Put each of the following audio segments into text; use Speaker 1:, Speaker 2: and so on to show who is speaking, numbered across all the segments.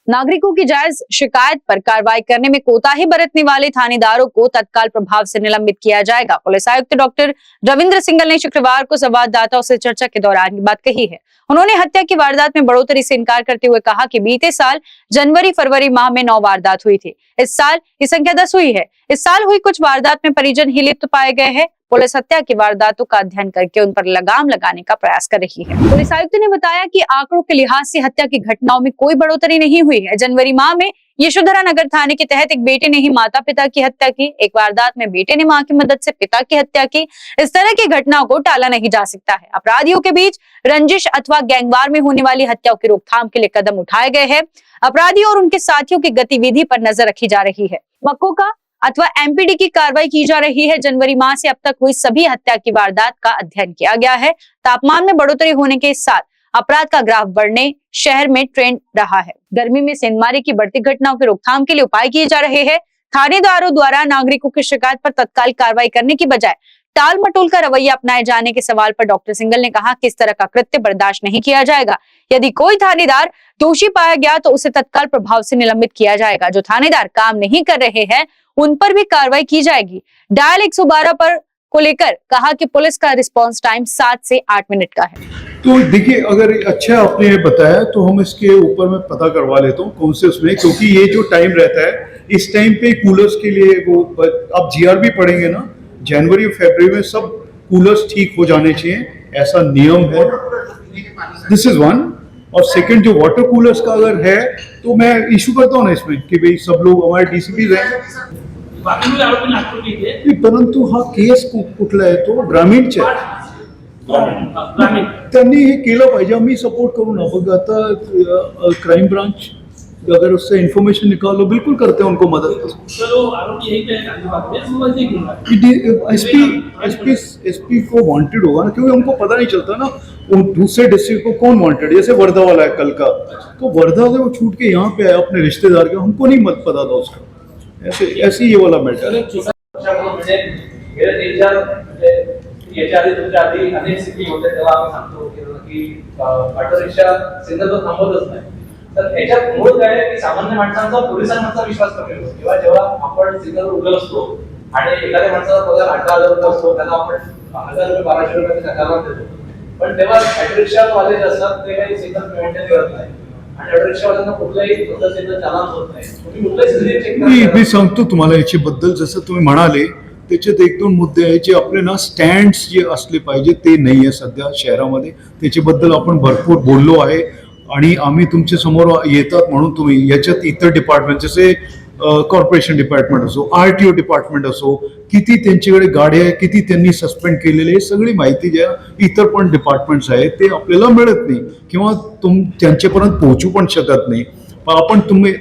Speaker 1: नागरिकों की जायज शिकायत पर कार्रवाई करने में कोताही बरतने वाले थानेदारों को तत्काल प्रभाव से निलंबित किया जाएगा। पुलिस आयुक्त डॉक्टर रविंद्र सिंघल ने शुक्रवार को संवाददाताओं से चर्चा के दौरान ये बात कही है। उन्होंने हत्या की वारदात में बढ़ोतरी से इनकार करते हुए कहा कि बीते साल जनवरी फरवरी माह में 9 वारदात हुई थी। इस साल ये संख्या 10 हुई है। इस साल हुई कुछ वारदात में परिजन ही लिप्त पाए गए हैं। पुलिस हत्या की वारदातों का अध्ययन करके उन पर लगाम लगाने का प्रयास कर रही है। पुलिस आयुक्त ने बताया कि आंकड़ों के लिहाज से हत्या की घटनाओं में कोई बढ़ोतरी नहीं हुई है। जनवरी माह में यशोधरा नगर थाने के तहत एक बेटे ने ही माता पिता की हत्या की। एक वारदात में बेटे ने मां की मदद से पिता की हत्या की। इस तरह की घटनाओं को टाला नहीं जा सकता है। अपराधियों के बीच रंजिश अथवा गैंगवार में होने वाली हत्याओं की रोकथाम के लिए कदम उठाए गए हैं। अपराधियों और उनके साथियों की गतिविधि पर नजर रखी जा रही है। मकोका अथवा एमपीडी की कार्रवाई की जा रही है। जनवरी माह से अब तक हुई सभी हत्या की वारदात का अध्ययन किया गया है। तापमान में बढ़ोतरी होने के साथ अपराध का ग्राफ बढ़ने शहर में ट्रेंड रहा है। गर्मी में सेंधमारी की बढ़ती घटनाओं की रोकथाम के लिए उपाय किए जा रहे हैं। थानेदारों द्वारा नागरिकों की शिकायत पर तत्काल कार्रवाई करने की बजाय टाल मटोल का रवैया अपनाए जाने के सवाल पर डॉक्टर सिंघल ने कहा कि इस तरह का कृत्य बर्दाश्त नहीं किया जाएगा। यदि कोई थानेदार दोषी पाया गया तो उसे तत्काल प्रभाव से निलंबित किया जाएगा। जो थानेदार काम नहीं कर रहे हैं उन पर भी कार्रवाई की जाएगी। डायल 112 पर को लेकर कहा कि पुलिस का रिस्पांस टाइम 7 से 8 मिनट का है।
Speaker 2: तो देखिए, अगर अच्छा आपने ये बताया तो हम इसके ऊपर मैं पता करवा लेता हूँ कौन से उसमें, क्योंकि ये जो टाइम रहता है इस टाइम पे कूलर्स के लिए वो आप जीआरबी पढ़ेंगे ना, जनवरी फरवरी में सब कूलर्स ठीक हो जाने चाहिए, ऐसा नियम है। This is one. और सेकंड, जो वाटर कूलर्स का अगर है तो मैं इशू करता हूँ ना इसमें कि भाई सब लोग हमारे डीसीपी हैं, परंतु हा केस कुठला आहे तो ग्रामीणचा त्यांनी हे केलं पाहिजे। आम्ही सपोर्ट करू ना। बघ आता क्राइम ब्रांच अगर उससे इंफॉर्मेशन निकालो बिल्कुल करते हैं उनको मदद। एसपी को वांटेड होगा ना, क्योंकि हमको पता नहीं चलता ना वो दूसरे डिस्ट्रिक्ट को कौन वांटेड। जैसे वर्धा वाला है कल का, तो वर्धा से वो छूट के यहाँ पे आया अपने रिश्तेदार के, हमको नहीं मत पता था उसका। ऐसे ये वाला मैटर है।
Speaker 3: याच्या आधी तुमच्या आधी अनेक सिटी होते तेव्हा आम्ही सांगतो की ऑटो रिक्षा सिग्नलवर थांबवतच नाही। तर याच्यात मूळ काय आहे की सामान्य माणसांचा पोलिसांवरचा विश्वास कमी होतो। किंवा जेव्हा आपण सिग्नलवर उभे असतो आणि एखाद्या माणसाचा पगार 18,000 रुपये असतो, त्याला आपण 1,000 रुपये 1,200 रुपयाचा करार देतो, पण तेव्हा ऑटो रिक्षावाले जे असतात ते काही सिग्नल मेंटेन करत नाही आणि ऑटो रिक्षावाल्यांना कुठल्याही पद्धतीचं चालान होत नाही। तुम्ही कुठलाही सिग्नल चेक करा।
Speaker 2: मी सांगतो तुम्हाला याच्याबद्दल, जसं तुम्ही म्हणाले त्याच्यात 1-2 मुद्दे आहेत जे आपले ना स्टँड्स जे असले पाहिजे ते नाही आहे सध्या शहरामध्ये। त्याच्याबद्दल आपण भरपूर बोललो आहे आणि आम्ही तुमच्या समोर येतात म्हणून तुम्ही याच्यात इतर डिपार्टमेंट जसे कॉर्पोरेशन डिपार्टमेंट असो, आरटीओ डिपार्टमेंट असो, किती त्यांच्याकडे गाड्या आहे, किती त्यांनी सस्पेंड केलेले आहे, सगळी माहिती ज्या इतर पण डिपार्टमेंट्स आहेत ते आपल्याला मिळत नाही किंवा त्यांच्यापर्यंत पोहोचू पण शकत नाही। पण आपण तुम्ही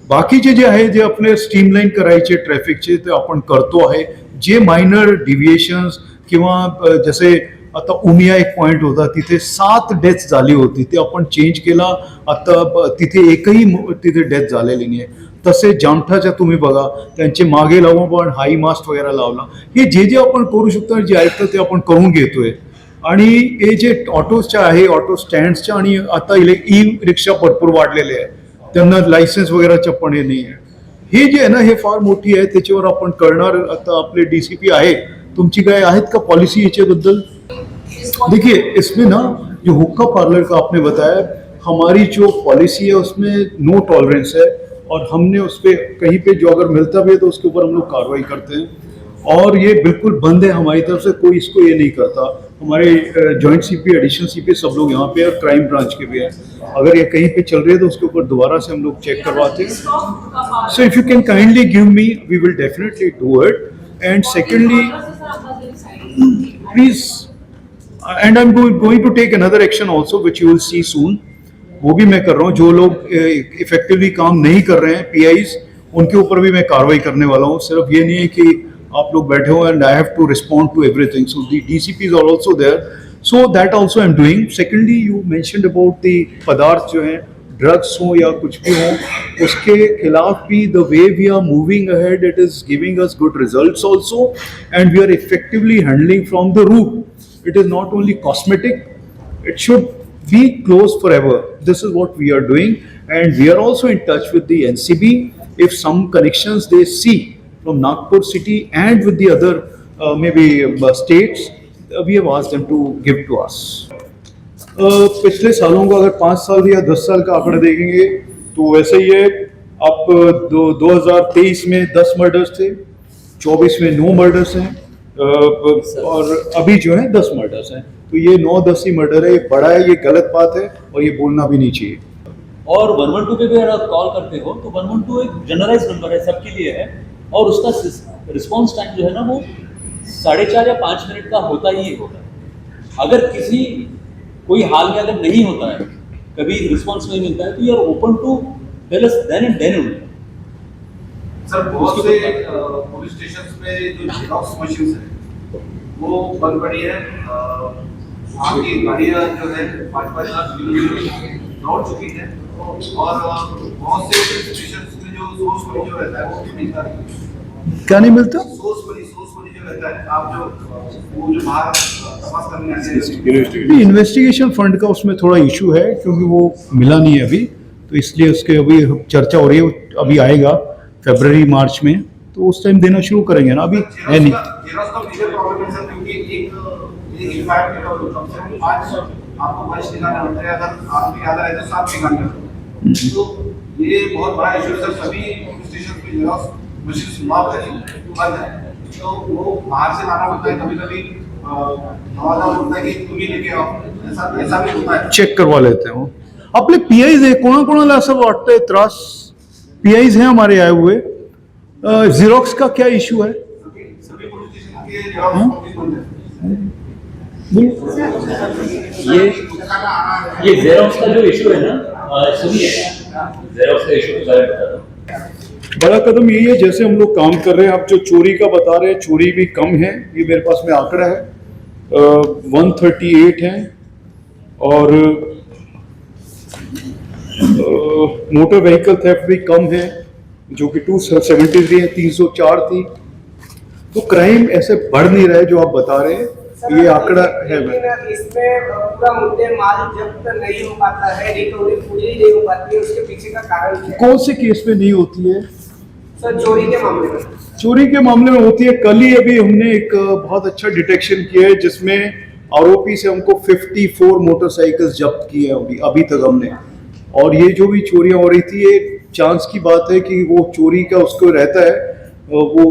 Speaker 2: बाकीचे जे आहे जे आपले स्ट्रीमलाईन करायचे ट्रॅफिकचे ते आपण करतो आहे। जे मायनर डिव्हिएशन्स किंवा जसे आता उमिया एक पॉइंट होता तिथे 7 डेथ झाली होती, ते आपण चेंज केला। आता तिथे एकही तिथे डेथ झालेली नाही आहे। तसे जामठाच्या तुम्ही बघा, त्यांचे मागे लावून पण हाई मास्क वगैरे लावला। हे जे आपण करू शकतो जे ऐकतं ते आपण करून घेतोय। आणि हे जे ऑटोच्या आहे, ऑटो स्टँड्सच्या आणि आता ई रिक्षा भरपूर वाढलेले आहे, त्यांना लायसन्स वगैरेच्या पण हे नाही आहे। हे जे आहे ना हे फार मोठी आहे, त्याच्यावर आपण करणार। आता आपले डीसीपी आहे, तुमची काय आहेत का पॉलिसी याच्याबद्दल? देखिए, इसमें ना जो हुक्का पार्लर का आपने बताया, हमारी जो पॉलिसी है उसमें नो टॉलरेंस है और हमने उस पर कहीं पे जो अगर मिलता भी है तो उसके ऊपर हम लोग कार्रवाई करते हैं और ये बिल्कुल बंद है हमारी तरफ से। कोई इसको ये नहीं करता। हमारे जॉइंट सीपी, एडिशनल सीपी सब लोग यहाँ पे और क्राइम ब्रांच के भी हैं। अगर ये कहीं पे चल रहे हैं तो उसके ऊपर दोबारा से हम लोग चेक करवाते हैं। So if you can kindly give me, we will definitely do it. And secondly please, and I am going to take another action also which you will see soon. वो भी मैं कर रहा हूँ। जो लोग इफेक्टिवली काम नहीं कर रहे हैं पीआईज, उनके ऊपर भी मैं कार्रवाई करने वाला हूँ। सिर्फ ये नहीं है कि आप लोग बैठे हो and I have to respond to everything. So the DCPs are also there, so that also I am doing. Secondly, you mentioned about the पदार्थ जो हैं, ड्रग्स हो या कुछ भी हो, उसके खिलाफ भी the way we are moving ahead, it is giving us good results also and we are effectively handling from the root. It is not only cosmetic, it should be closed forever. This is what we are doing and we are also in touch with the NCB. If some connections they see from Nagpur city and with the other maybe states, we have asked them to give to us. पिछले सालों का अगर 5 साल या 10 साल का आंकड़ा देखेंगे तो वैसे ही है। अब 2023 में 10 मर्डर्स थे, 24 में 9 मर्डर्स हैं, और अभी जो है 10 मर्डर्स हैं। तो ये 9-10 ही मर्डर है, ये बड़ा है, ये गलत बात है और ये बोलना भी नहीं चाहिए।
Speaker 4: और 112 पे भी अगर आप कॉल करते हो तो 112 एक जनरलाइज नंबर है, सबके लिए है, और उसका रिस्पॉन्स टाइम जो है ना वो 4.5 या 5 मिनट का होता ही होगा। अगर किसी कोई हाल में अगर नहीं होता है, कभी रिस्पॉन्स नहीं मिलता है, तो you are open to tell us then and then only.
Speaker 5: Sir बहुत से पुलिस स्टेशन पे जो जेरॉक्स मशीन है वो बंद पड़ी है। वहाँ की गाड़ियाँ जो है 5-5 लाख किलोमीटर दौड़ चुकी है, और बहुत से स्टेशन में जो सोर्स मनी जो रहता है वो भी मिलता नहीं।
Speaker 2: क्या नहीं मिलता?
Speaker 5: सोर्स मनी जो रहता है, आप जो वो जो बाहर तपास करने आते हैं,
Speaker 2: इन्वेस्टिगेशन फंड का उसमें थोड़ा इशू है क्योंकि वो मिला नहीं है अभी, तो इसलिए उसके अभी चर्चा हो रही है। अभी आएगा फरवरी मार्च में, तो उस टाइम देना शुरू करेंगे ना, अभी है नहीं।
Speaker 5: जेरॉक्स का मेजर प्रॉब्लम है सर, क्योंकि एक इम्पैक्ट कम से कम 5 आपको 5 ठिकाने होते हैं, अगर आपको याद रहे तो 7 ठिकाने होते हैं। तो ये बहुत बड़ा इशू है सर। सभी स्टेशन पे जेरॉक्स मशीन समाप्त है, बंद है, तो वो बाहर से लाना पड़ता है। कभी-कभी हवाला होता है कि तुम ही लेके आओ, ऐसा भी होता है।
Speaker 2: चेक करवा लेते हैं वो। आपले पीआईज आहे, कोणाकोणाला असं वाटतंय त्रास? पीआईज हैं हमारे आए हुए। जीरोक्स का क्या इशू है?
Speaker 5: सभी पुलिस स्टेशन के जेरॉक्स ऑफिस बंद है।
Speaker 4: ये जेरोक्स का जो इशू है ना, सुनिए, जेरोक्स का इशू के बारे में बता दो।
Speaker 2: बड़ा कदम यही है, जैसे हम लोग काम कर रहे हैं। आप जो चोरी का बता रहे हैं, चोरी भी कम है, ये मेरे पास में आंकड़ा है, 138 है, और मोटर व्हीकल थेफ्ट भी कम है जो कि 273 है, 304 थी। तो क्राइम ऐसे बढ़ नहीं रहा है जो आप बता रहे हैं, ये आंकड़ा है।
Speaker 6: लेकिन इसमें पूरा मुद्दे माल जब्त नहीं हो पाता है, रिकवरी पूरी नहीं हो पाती है, उसके पीछे का कारण क्या है?
Speaker 2: कौन से केस में नहीं होती है?
Speaker 6: सर चोरी के मामले में।
Speaker 2: चोरी के मामले में होती है। कल ही अभी हमने एक बहुत अच्छा डिटेक्शन किया है जिसमें आरोपी से हमको 54 मोटरसाइकिल्स जब्त किए हैं अभी तक हमने। और ये जो भी चोरियां हो रही थी, ये चांस की बात है कि वो चोरी का उसको रहता है, वो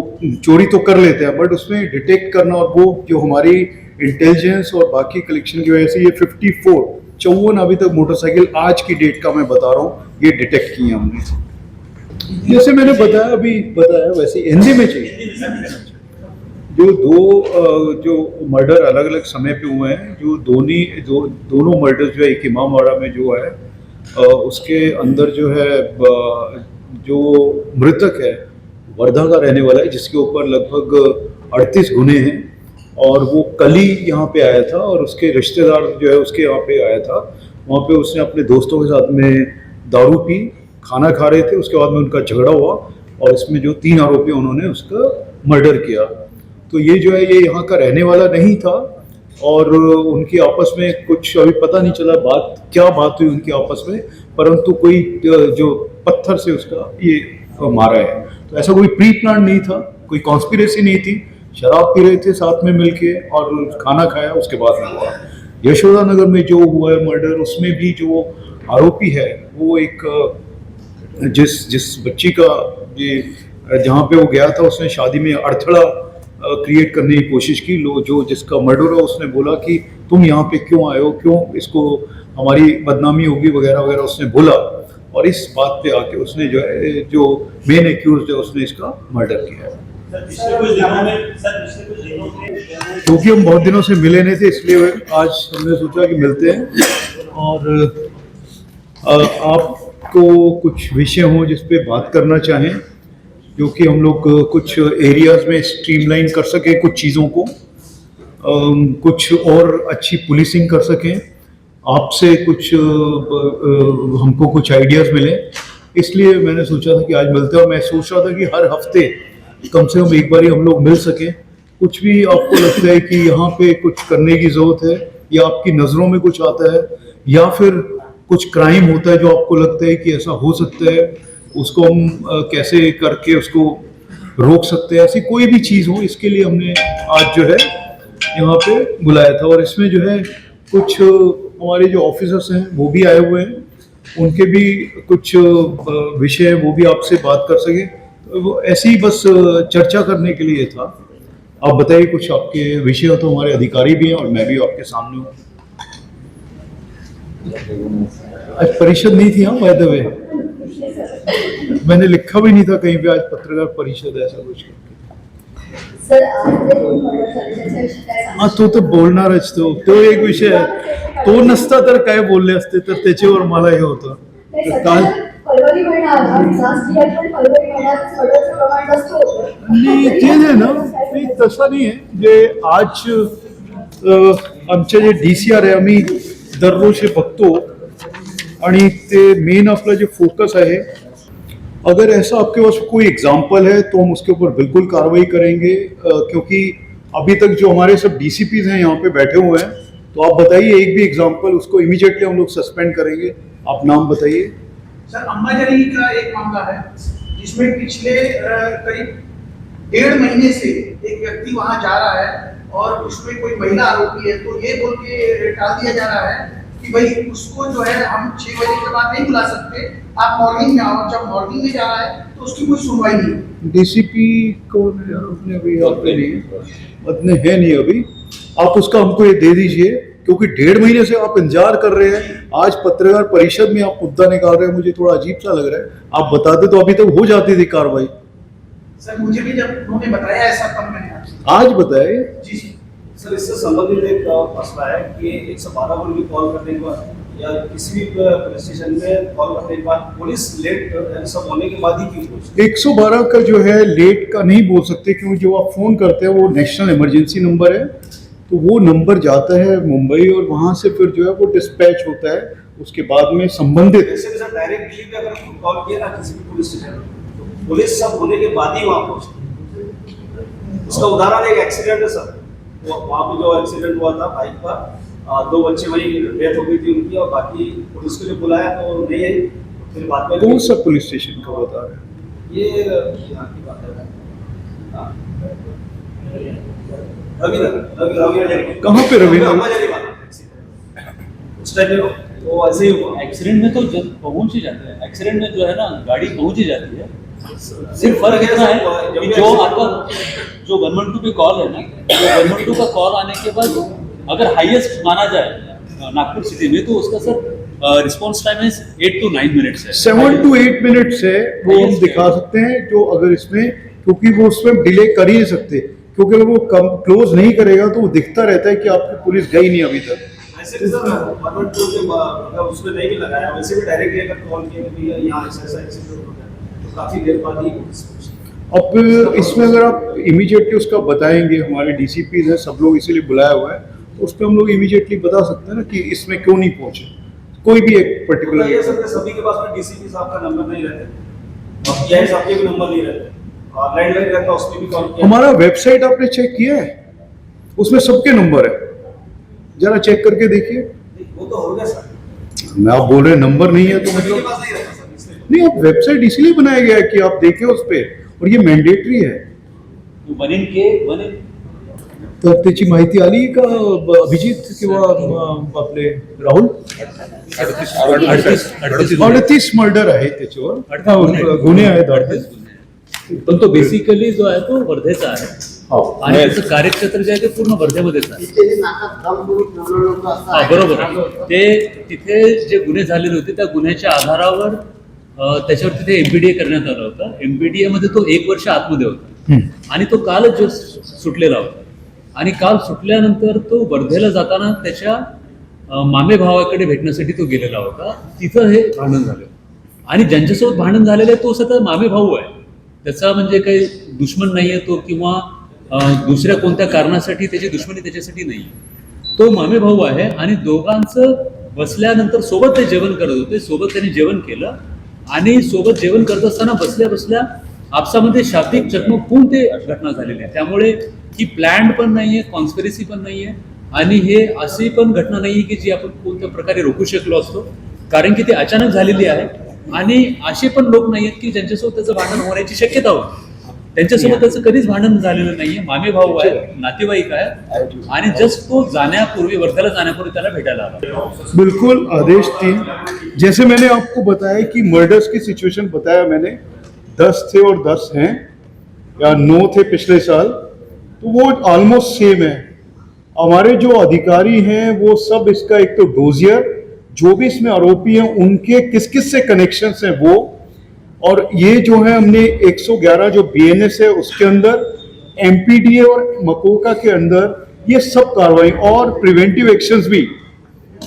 Speaker 2: चोरी तो कर लेते हैं, बट उसमें डिटेक्ट करना और वो जो हमारी इंटेलिजेंस और बाकी कलेक्शन की वजह से ये 54 अभी तक मोटरसाइकिल आज की डेट का मैं बता रहा हूँ, ये डिटेक्ट किए हमने। जैसे मैंने बताया वैसे हिंदी में चाहिए। जो मर्डर अलग अलग समय पे हुए हैं, जो दोनों मर्डर जो है, एक इमामवाड़ा में जो है, उसके अंदर जो है जो मृतक है वर्धा का रहने वाला है, जिसके ऊपर लगभग 38 गुने हैं, और वो कल ही यहाँ पे आया था, और उसके रिश्तेदार जो है उसके यहाँ पे आया था। वहाँ पे उसने अपने दोस्तों के साथ में दारू पी, खाना खा रहे थे, उसके बाद में उनका झगड़ा हुआ, और इसमें जो 3 आरोपी उन्होंने उसका मर्डर किया। तो ये जो है, ये यहाँ का रहने वाला नहीं था, और उनकी आपस में कुछ अभी पता नहीं चला क्या बात हुई उनकी आपस में, परंतु कोई जो पत्थर से उसका ये मारा है। तो ऐसा कोई प्री प्लान नहीं था, कोई कॉन्स्पिरेसी नहीं थी, शराब पी रहे थे साथ में मिलके और खाना खाया, उसके बाद में हुआ। यशोदा नगर में जो हुआ है मर्डर, उसमें भी जो आरोपी है वो एक जिस बच्ची का ये जहाँ पे वो गया था, उसने शादी में अड़थड़ा क्रिएट करने की कोशिश की। जिसका मर्डर हुआ उसने बोला कि तुम यहाँ पे क्यों आए हो, क्यों इसको हमारी बदनामी होगी वगैरह वगैरह, उसने बोला, और इस बात पे आके उसने जो है, जो मेन एक्यूज्ड है, उसने इसका मर्डर किया है। क्योंकि हम बहुत दिनों से मिले नहीं थे, इसलिए आज हमने सोचा कि मिलते हैं और आपको कुछ विषय हों जिस पे बात करना चाहें, जो कि हम लोग कुछ एरियाज में स्ट्रीमलाइन कर सकें कुछ चीज़ों को, कुछ और अच्छी पुलिसिंग कर सकें, आपसे कुछ हमको कुछ आइडियाज़ मिले। इसलिए मैंने सोचा था कि आज मिलते हैं, और मैं सोच रहा था कि हर हफ्ते कम से कम एक बार ही हम लोग मिल सकें। कुछ भी आपको लगता है कि यहाँ पे कुछ करने की ज़रूरत है, या आपकी नज़रों में कुछ आता है, या फिर कुछ क्राइम होता है जो आपको लगता है कि ऐसा हो सकता है, उसको हम कैसे करके उसको रोक सकते हैं, ऐसी कोई भी चीज़ हो, इसके लिए हमने आज जो है यहाँ पे बुलाया था। और इसमें जो है कुछ हमारे जो ऑफिसर्स हैं वो भी आए हुए हैं, उनके भी कुछ विषय हैं, वो भी आपसे बात कर सके, तो वो ऐसे ही बस चर्चा करने के लिए था। आप बताइए कुछ आपके विषय हो, तो हमारे अधिकारी भी हैं और मैं भी आपके सामने हूँ। आज परिषद नहीं थी, हाँ बाय द वे, मैंने लिखा भी नहीं था कहीं पे आज पत्रकार परिषद ऐसा कुछ।
Speaker 7: सर आज
Speaker 2: हा तो बोलणारच तो एक विषय आहे, तो नसता तर काय बोलले असते, तर त्याच्यावर मला हे होतं तर काल
Speaker 7: फरवरी महिन्यात फरवरी महिन्यात मर्डरचं प्रमाण जास्त होतं.
Speaker 2: नाही ते आहे ना, ते तसं नाही आहे. जे आज आमचे जे DCR आहे आम्ही दररोज हे बघतो आणि ते मेन आपला जे फोकस आहे, अगर ऐसा आपके पास कोई एग्जाम्पल है तो हम उसके ऊपर बिल्कुल कार्रवाई करेंगे, क्योंकि अभी तक जो हमारे सब DCPs हैं यहाँ पे बैठे हुए हैं, तो आप बताइए एक भी एग्जाम्पल, उसको इमीडिएटली हम लोग सस्पेंड करेंगे। आप नाम बताइए।
Speaker 5: सर अंबाजरी का एक मामला है जिसमें पिछले करीब 1.5 महीने से एक व्यक्ति वहां जा रहा है और उसमें कोई महिला आरोपी है, तो ये बोल के टाल दिया जा रहा है कि भाई उसको जो है हम 6 बजे के बाद नहीं बुला सकते, आप मॉर्निंग में आओ। जब मॉर्निंग में जा रहा है तो उसकी कोई सुनवाई नहीं।
Speaker 2: DCP कौन है यार, अपने अभी आपके लिए अपने है नहीं अभी, आप उसका हमको ये दे दीजिए, क्योंकि 1.5 महीने से आप इंतजार कर रहे हैं। आज पत्रकार परिषद में आप मुद्दा निकाल रहे हैं, मुझे थोड़ा अजीब सा लग रहा है। आप बताते तो अभी तक हो जाती थी कार्रवाई।
Speaker 5: सर मुझे भी जब उन्होंने बताया ऐसा तब मैंने आपसे
Speaker 2: आज बताए।
Speaker 5: जी जी
Speaker 8: सर इससे संबंधित एक मसला है कि 112 पर भी कॉल करने के बाद या किसी भी पुलिस स्टेशन में कॉल करने के बाद पुलिस लेट सब होने के बाद ही क्यों पहुंचती?
Speaker 2: 112 का जो है लेट का नहीं बोल सकते, क्योंकि जो आप फोन करते हैं वो नेशनल इमरजेंसी नंबर है, तो वो नंबर जाता है मुंबई और वहां से फिर जो है वो डिस्पैच होता है, उसके बाद में संबंधित।
Speaker 8: जैसे कि सर डायरेक्ट दिल्ली पे अगर कॉल किया ना किसी भी पुलिस स्टेशन तो पुलिस सब होने के बाद ही वहाँ पहुंचती। उसका उदाहरण एक एक्सीडेंट है सर, वहाँ पे जो एक्सीडेंट हुआ था बाइक पर, 2 बच्चे वही डेथ हो गई थी उनकी, और बाकी पुलिस को जो बुलाया तो नहीं आई। फिर बाद में
Speaker 2: कौन सा पुलिस स्टेशन का बता रहे हैं?
Speaker 8: ये यहाँ की बात है। हाँ। रविनगर
Speaker 2: कहाँ पे रविनगर?
Speaker 8: अंबाजरी वाला एक्सीडेंट। उस टाइम में वो ऐसे ही हुआ।
Speaker 4: एक्सीडेंट में तो जब पहुंच ही जाते हैं, एक्सीडेंट में जो है ना गाड़ी पहुंच ही जाती है। सिर्फ फर्क इतना है कि जो आपका जो 112 पे कॉल है ना, जो 112 का कॉल आने के बाद अगर हाईएस्ट माना जाए नागपुर सिटी में, तो उसका सर रिस्पांस टाइम है 8 to 9 मिनट्स है।
Speaker 2: 7 to 8 मिनट्स है, वो हम दिखा सकते हैं जो अगर इसमें, क्योंकि वो उसमें डिले कर ही नहीं सकते, क्योंकि अगर वो कम क्लोज नहीं करेगा तो वो दिखता रहता है कि आपकी पुलिस गई नहीं अभी तक।
Speaker 8: वैसे भी सर 112 के मतलब उसमें नहीं भी लगाया, वैसे भी डायरेक्टली अगर कॉल किया कि यहाँ ऐसा एक्सीडेंट हो गया तो काफी देर बाद ही पुलिस पहुंची।
Speaker 2: अब इसमें अगर आप इमीडिएटली उसका बताएंगे, हमारे DCPs हैं सब लोग इसीलिए बुलाया हुआ है, तो उस पर हम लोग इमीडिएटली बता सकते हैं ना कि इसमें क्यों नहीं पहुंचे, कोई भी एक
Speaker 8: ये
Speaker 2: पर्टिकुलर।
Speaker 8: सर सभी के पास में DCP साहब का नंबर नहीं रहता, और PI साहब के भी नंबर नहीं रहते, और लैंडलाइन रहता उसमें भी कॉल किया।
Speaker 2: हमारा वेबसाइट आपने चेक किया है, उसमें सबके नंबर है, जरा चेक करके देखिए।
Speaker 8: वो तो हो गया सर,
Speaker 2: मैं आप बोल रहे नंबर नहीं है तो
Speaker 8: सभी के
Speaker 2: मतलब
Speaker 8: पास नहीं रहता सर इसलिए।
Speaker 2: नहीं, आप वेबसाइट इसलिए बनाया गया है कि आप देखें उस पे, और ये मैंडेटरी है।
Speaker 4: 1 in K 1 in
Speaker 2: तर त्याची माहिती आली का अभिजित किंवा आपले राहुल? 38 मर्डर आहे त्याच्यावर, गुन्हे आहेत 38.
Speaker 4: पण तो बेसिकली जो आहे तो वर्धेचा आहे
Speaker 2: हो.
Speaker 4: आणि त्याचं कार्यक्षेत्र जे आहे ते पूर्ण वर्धेमध्येच आहे। हा बरोबर, ते तिथे जे गुन्हे झालेले होते त्या गुन्ह्याच्या आधारावर त्याच्यावर तिथे MPDA करण्यात आलं होतं। MPDA मध्ये तो 1 वर्ष आतमध्ये होता आणि तो कालच जो सुटलेला होता, आणि काल सुटल्यानंतर तो वर्धेला जाताना त्याच्या मामे भावाकडे भेटण्यासाठी तो गेलेला होता। तिथं हे भांडण झालं आणि ज्यांच्यासोबत भांडण झालेलं आहे तो सतत मामे भाऊ आहे, त्याचा म्हणजे काही दुश्मन नाहीये तो, किंवा दुसऱ्या कोणत्या कारणासाठी त्याची दुश्मनी त्याच्यासाठी नाही, तो मामे भाऊ आहे। आणि दोघांचं बसल्यानंतर सोबत ते जेवण करत होते, सोबत त्यांनी जेवण केलं आणि सोबत जेवण करत असताना बसल्या बसल्या आपसामध्ये शाब्दिक चकमक होऊन ते घटना झालेली आहे। त्यामुळे ही प्लॅन्ड पण नाहीये, कॉन्स्पिरसी पण नाहीये, आणि हे अशी पण घटना नाहीये की जी आपण कोणत्या प्रकारे रोखू शकलो असतो, कारण की ती अचानक झालेली आहे आणि असे पण लोक नाही आहेत की ज्यांच्यासोबत त्याचं भांडण होण्याची शक्यता होती. त्यांच्यासोबत त्याचं कधीच भांडण झालेलं नाहीये. मामे भाऊ आहे, नातेवाईक आहे आणि जस्ट तो जाण्यापूर्वी, वर्ध्याला जाण्यापूर्वी त्याला भेटायला आला.
Speaker 2: बिल्कुल आदेश 3, जैसे मैंने आपको बताया कि मर्डर्स की सिचुएशन बताया मैंने, 10 थे और 10 हैं या 9 थे पिछले साल, तो वो ऑलमोस्ट सेम है. हमारे जो अधिकारी हैं वो सब इसका, एक तो डोजियर, जो भी इसमें आरोपी हैं उनके किस किस से कनेक्शंस हैं वो, और ये जो है हमने 111 जो बीएनएस है उसके अंदर, एमपीडीए और मकोका के अंदर ये सब कार्रवाई और प्रिवेंटिव एक्शंस भी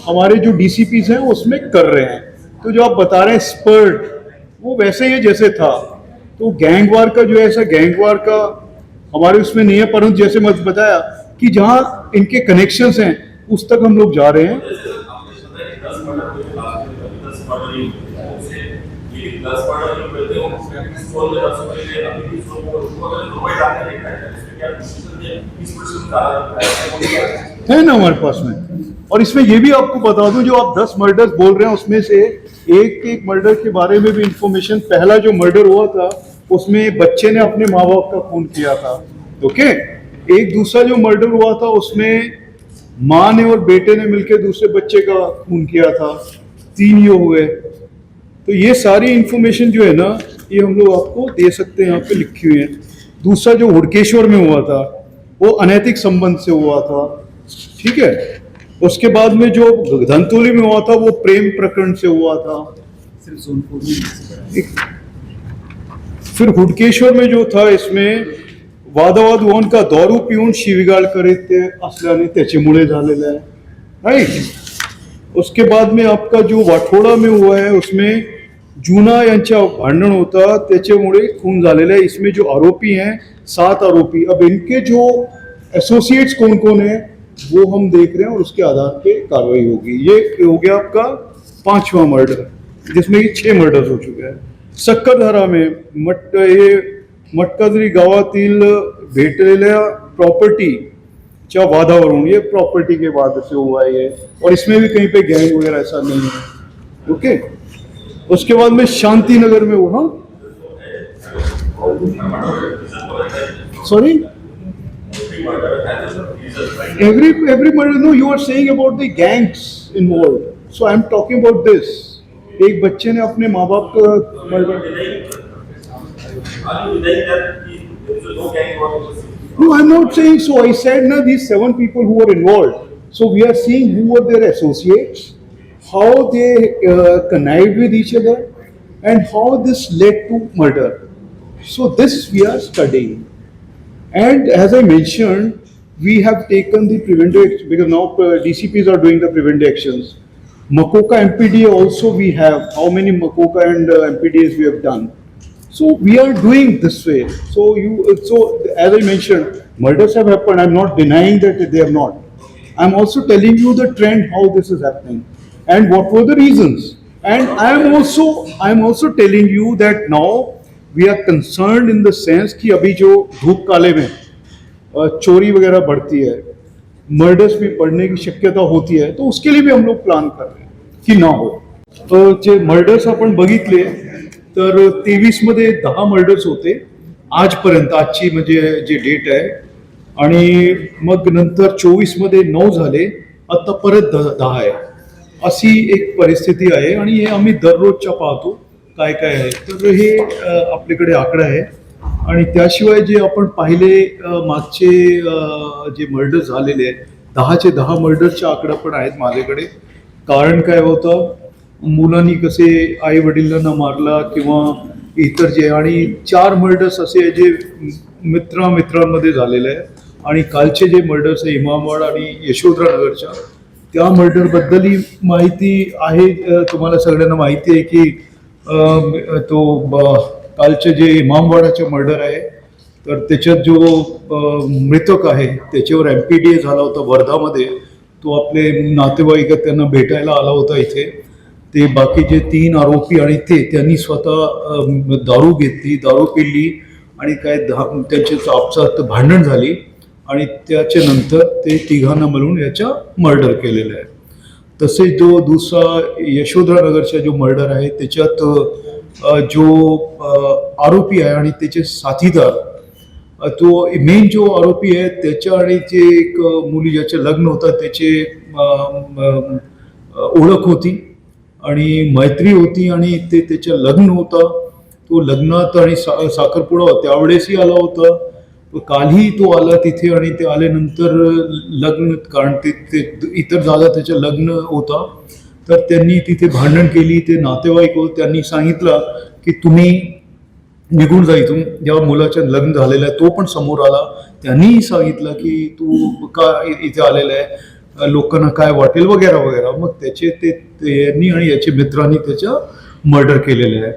Speaker 2: हमारे जो डीसीपीज हैं उसमें कर रहे हैं. तो जो आप बता रहे हैं स्पर्ट, वो वैसे ही जैसे था. तो गैंगवार का जो है, ऐसा गैंगवार का हमारे उसमें नहीं है, परंतु जैसे मैं बताया कि जहाँ इनके कनेक्शंस हैं उस तक हम लोग जा रहे हैं. है ना हमारे पास में. और इसमें ये भी आपको बता दूं, जो आप 10 मर्डर्स बोल रहे हैं उसमें से एक मर्डर के बारे में भी इंफॉर्मेशन, पहला जो मर्डर हुआ था उसमें बच्चे ने अपने माँ बाप का खून किया था. ओके. एक दूसरा जो मर्डर हुआ था उसमें माँ ने और बेटे ने मिलकर दूसरे बच्चे का खून किया था. 3 ये हुए. तो ये सारी इंफॉर्मेशन जो है ना, ये हम लोग आपको दे सकते हैं, यहाँ पे लिखी हुई है. दूसरा जो हुडकेश्वर में हुआ था वो अनैतिक संबंध से हुआ था. ठीक है. उसके बाद में जो धनतोली में हुआ था वो प्रेम प्रकरण से हुआ था. फिर हुडकेश्वर में जो था इसमें वादावाद होऊन का दारू पिऊन शिवीगाळ करीत असल्याने त्याच्यामुळे झालेलं आहे. राईट. उसके बाद में आपका जो वाठोड़ा में हुआ है उसमें जूना यांच्या भांडण होता, त्याच्यामुळे खून झालेला है. इसमें जो आरोपी हैं 7 आरोपी, अब इनके जो एसोसिएट्स कौन कौन है वो हम देख रहे हैं और उसके आधार पे कार्रवाई होगी. ये हो गया आपका 5वां मर्डर, जिसमें कि 6 मर्डर्स हो चुके हैं. सक्करधारा में मटकाजरी गावातील भेटलेल्या प्रॉपर्टीच्या वादावरून, ये प्रॉपर्टी के वाद से हुआ है ये, और इसमें भी कहीं पे गैंग वगैरह ऐसा नहीं है. ओके. उसके बाद में शांति नगर में हुआ, sorry, every murder. No, you are saying about the gangs involved, so I am talking about this. एक बच्चे ने अपने माँ बाप का murder. No, I am not saying so. I said na, these 7 people who were involved. So we are seeing who were their associates, how they connived with each other, and how this led to murder. So this we are studying. And as I mentioned, we have taken the preventive, because now DCPs are doing the preventive actions. Makoka MPDA also we have. How many Makoka and MPDAs we have done? So we are doing this way. So as I mentioned, murders have happened. I'm not denying that they have not. I'm also telling you the trend, how this is happening, and what were the reasons. And I'm also telling you that now we are concerned in the sense कि अभी जो धूप काले में चोरी वगैरह बढ़ती है, मर्डर्स भी बढ़ने की शक्यता होती है, तो उसके लिए भी हम लोग प्लान कर रहे हैं की ना हो. तो जे मर्डर्स आपण बघितले तर 23 मध्ये 10 मर्डर्स होते आजपर्यंत, आजची म्हणजे जे डेट आहे, आणि मग नंतर 24 मध्ये 9 झाले, आता परत 10 आहे. अशी एक परिस्थिती आहे आणि हे आम्ही दररोजच्या पाहतो काय काय आहे. तर हे आपल्याकडे आकडा आहे. आणि त्याशिवाय जे आपण पाहिले मागचे जे मर्डर झालेले आहेत, 10चे 10 मर्डरचा आकडा पण आहेत माझ्याकडे. कारण काय होतं, मुलांनी कसे आई वडिलांना मारला किंवा इतर जे, आणि 4 मर्डर्स असे जे मित्रांमध्ये झालेले आहे. आणि कालचे जे मर्डर्स आहे इमामवाडा आणि यशोधरा नगरच्या, त्या मर्डरबद्दलही माहिती आहे. तुम्हाला सगळ्यांना माहिती आहे की तो कालचे जे इमामवाडाचे मर्डर आहे, तर त्याच्यात जो मृतक आहे त्याच्यावर MPDA झाला होता वर्धामध्ये. तो आपले नातेवाईक त्यांना भेटायला आला होता इथे. ते बाकी जे 3 आरोपी आणि त्यांनी स्वतः दारू घेतली, दारू पिली आणि काय त्यांचे आपसात भांडण झाली आणि त्याच्यानंतर ते 3घांना मिळून याच्या मर्डर केलेलं आहे. तसेच जो दुसरा यशोधरा नगरचा जो मर्डर आहे त्याच्यात जो आरोपी आहे आणि त्याचे साथीदार तो मेन जो आरोपी आहे त्याच्या आणि जे एक मुली ज्याचे लग्न होतं त्याचे ओळख होती आणि मैत्री होती आणि ते त्याचं लग्न होतं. तो लग्नात आणि साखरपुडा त्यावेळेसही आला होता. कालही तो आला तिथे आणि ते आल्यानंतर लग्न कारण ते इतर जागा त्याचं लग्न होता तर त्यांनी तिथे भांडण केली. ते नातेवाईक होते त्यांनी सांगितलं की तुम्ही निघून जा इथून. ज्या मुलाचं लग्न झालेलं आहे तो पण समोर आला. त्यांनीही सांगितलं की तू का इथे आलेला आहे, लोकांना काय वाटेल वगैरे वगैरे. मग त्याचे त्यांनी आणि याचे मित्रांनी त्याचं मर्डर केलेलं आहे.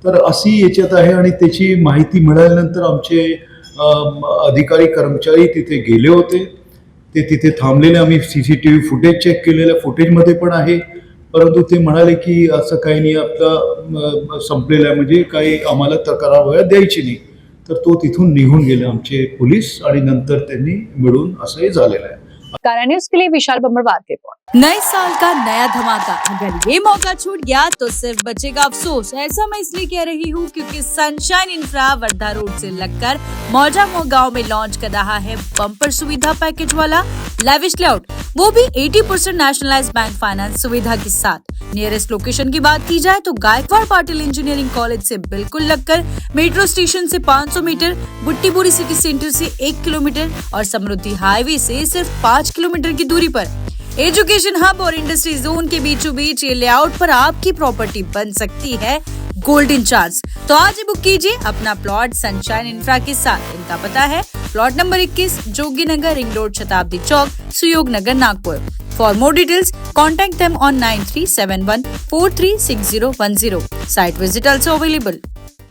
Speaker 2: तर अशी याच्यात आहे आणि त्याची माहिती मिळाल्यानंतर आमचे अधिकारी कर्मचारी तिथे गेले होते. ते तिथे थांबलेले. आम्ही CCTV फुटेज चेक केलेलं फुटेजमध्ये पण आहे. परंतु ते म्हणाले की असं काही नाही, आपला संपलेलं आहे, म्हणजे काही आम्हाला तक्रार वगैरे द्यायची नाही. तर तो तिथून निघून गेले आमचे पोलीस आणि नंतर त्यांनी मिळून असंही झालेलं आहे.
Speaker 1: कारा न्यूज के लिए विशाल बम्बरवार की रिपोर्ट।
Speaker 9: नए साल का नया धमाका, अगर ये मौका छूट गया तो सिर्फ बचेगा अफसोस। ऐसा मैं इसलिए कह रही हूँ क्योंकि सनशाइन इंफ्रा वर्धा रोड से लगकर मौजा गांव में लॉन्च कर रहा है बम्पर सुविधा पैकेज वाला लेविश लेआउट, वो भी 80% नेशनलाइज्ड बैंक फाइनेंस सुविधा के साथ। नियरेस्ट लोकेशन की बात की जाए तो गायकवाड़ पाटिल इंजीनियरिंग कॉलेज से बिल्कुल लगकर, मेट्रो स्टेशन से 500 मीटर, बुट्टीबोरी सिटी सेंटर से 1 किलोमीटर और समृद्धि हाईवे से सिर्फ 5 किलोमीटर की दूरी पर एजुकेशन हब और इंडस्ट्री जोन के बीचों बीच ये लेआउट पर आपकी प्रॉपर्टी बन सकती है गोल्डन चांस। तो आज ही बुक कीजिए अपना प्लॉट सनशाइन इंफ्रा के साथ। इनका पता है plot number 21, Jogi Nagar, ring road, Shatabdi Chowk, Suyog Nagar, Nagpur. For more details contact them on 9371436010। Site visit also available।